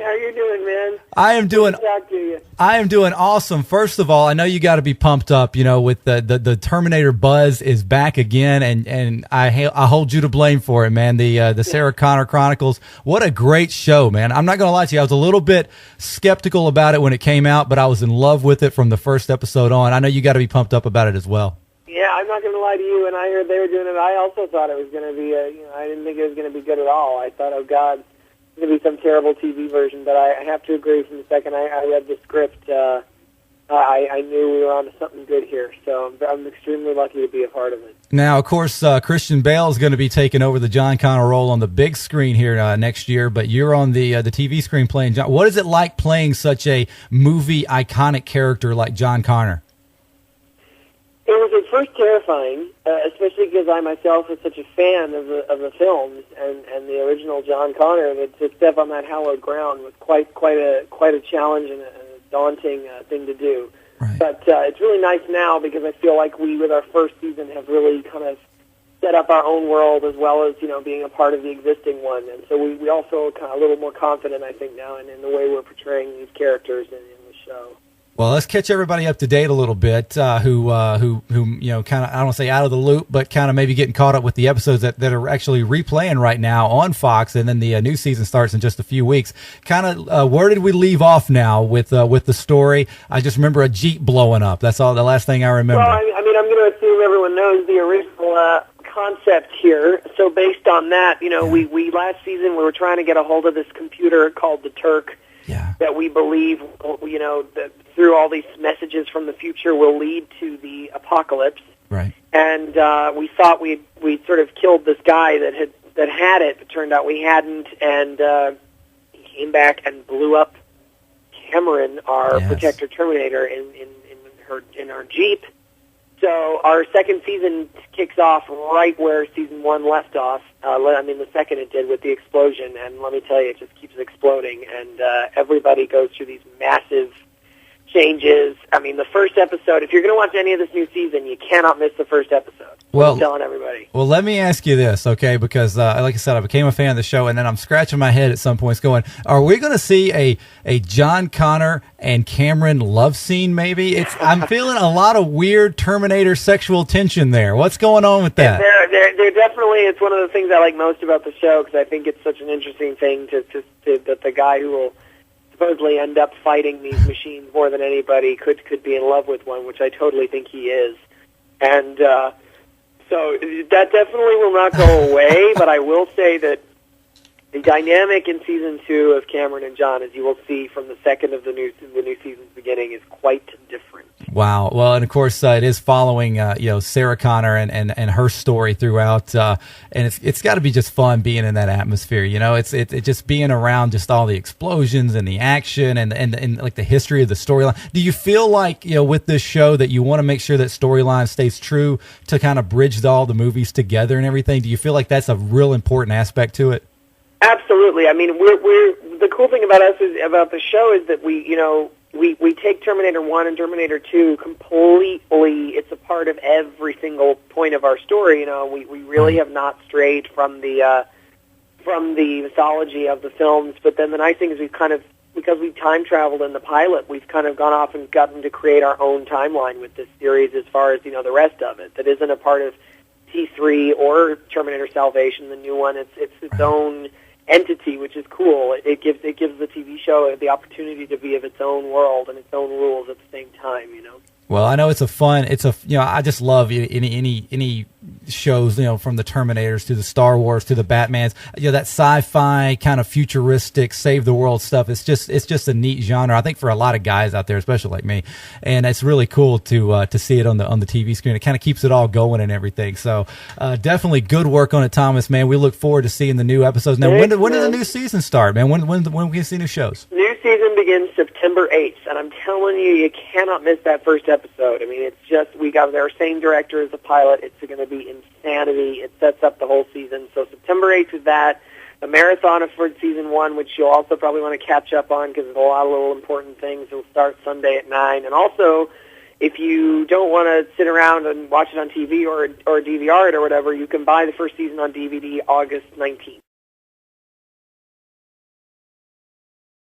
How you doing, man? I am doing. Good to talk to you. I am doing awesome. First of all, I know you got to be pumped up. You know, with the Terminator buzz is back again, and I hold you to blame for it, man. The Sarah Connor Chronicles. What a great show, man. I'm not gonna lie to you. I was a little bit skeptical about it when it came out, but I was in love with it from the first episode on. I know you got to be pumped up about it as well. Yeah, I'm not going to lie to you. When I heard they were doing it, I also thought it was going to be I didn't think it was going to be good at all. I thought, oh God, it's going to be some terrible TV version. But I have to agree. From the second I read the script, I knew we were on to something good here. So I'm extremely lucky to be a part of it. Now, of course, Christian Bale is going to be taking over the John Connor role on the big screen here next year, but you're on the TV screen playing John. What is it like playing such a movie iconic character like John Connor? It was at first terrifying, especially because I myself was such a fan of the films and the original John Connor. That to step on that hallowed ground was quite a challenge and a daunting thing to do. Right. But it's really nice now because I feel like we, with our first season, have really kind of set up our own world as well as being a part of the existing one. And so we also kind of a little more confident, I think, now in the way we're portraying these characters in the show. Well, let's catch everybody up to date a little bit, who kind of, I don't want to say out of the loop, but kind of maybe getting caught up with the episodes that are actually replaying right now on Fox, and then the new season starts in just a few weeks. Kind of, where did we leave off now with the story? I just remember a Jeep blowing up. That's all. The last thing I remember. Well, I mean, I'm going to assume everyone knows the original concept here. So based on that, we last season we were trying to get a hold of this computer called the Turk. Yeah. That we believe, that through all these messages from the future will lead to the apocalypse. Right. And we thought we'd sort of killed this guy that had it. It turned out we hadn't, and he came back and blew up Cameron, our protector Terminator, in our Jeep. So our second season kicks off right where season one left off. The second it did with the explosion, and let me tell you, it just keeps exploding, and everybody goes through these massive changes. I mean, the first episode, if you're going to watch any of this new season, you cannot miss the first episode. I'm telling everybody. Well, let me ask you this, okay, because like I said, I became a fan of the show, and then I'm scratching my head at some points going, are we going to see a John Connor and Cameron love scene maybe? I'm feeling a lot of weird Terminator sexual tension there. What's going on with that? They're definitely, it's one of the things I like most about the show, because I think it's such an interesting thing that the guy who will supposedly end up fighting these machines more than anybody could be in love with one, which I totally think he is. And so that definitely will not go away, but I will say that the dynamic in season 2 of Cameron and John, as you will see from the second of the new season's beginning, is quite different. Wow. Well, and of course, it is following, Sarah Connor and her story throughout, and it's got to be just fun being in that atmosphere. It's just being around just all the explosions and the action and like the history of the storyline. Do you feel like with this show that you want to make sure that storyline stays true to kind of bridge all the movies together and everything? Do you feel like that's a real important aspect to it? Absolutely. I mean, we're the cool thing about us about the show is that we take Terminator 1 and Terminator 2 completely. It's a part of every single point of our story. We really have not strayed from the mythology of the films. But then the nice thing is because we time traveled in the pilot, we've kind of gone off and gotten to create our own timeline with this series as far as the rest of it that isn't a part of T3 or Terminator Salvation, the new one. It's its own entity, which is cool. It gives the TV show the opportunity to be of its own world and its own rules at the same time. Well, I know I just love any shows, from the Terminators to the Star Wars to the Batmans, that sci-fi kind of futuristic save the world stuff. It's just a neat genre, I think, for a lot of guys out there, especially like me. And it's really cool to see it on the TV screen. It kind of keeps it all going and everything. So definitely good work on it, Thomas, man. We look forward to seeing the new episodes. Now, when does the new season start, man? When can we see new shows? New season begins September 8th, and I'm telling you cannot miss that first episode. I mean, it's just, we got our same director as the pilot. It's going to be insanity. It sets up the whole season. So September 8th is that. The marathon for season 1, which you'll also probably want to catch up on because there's a lot of little important things. It'll start Sunday at 9. And also, if you don't want to sit around and watch it on TV or DVR it or whatever, you can buy the first season on DVD August 19th.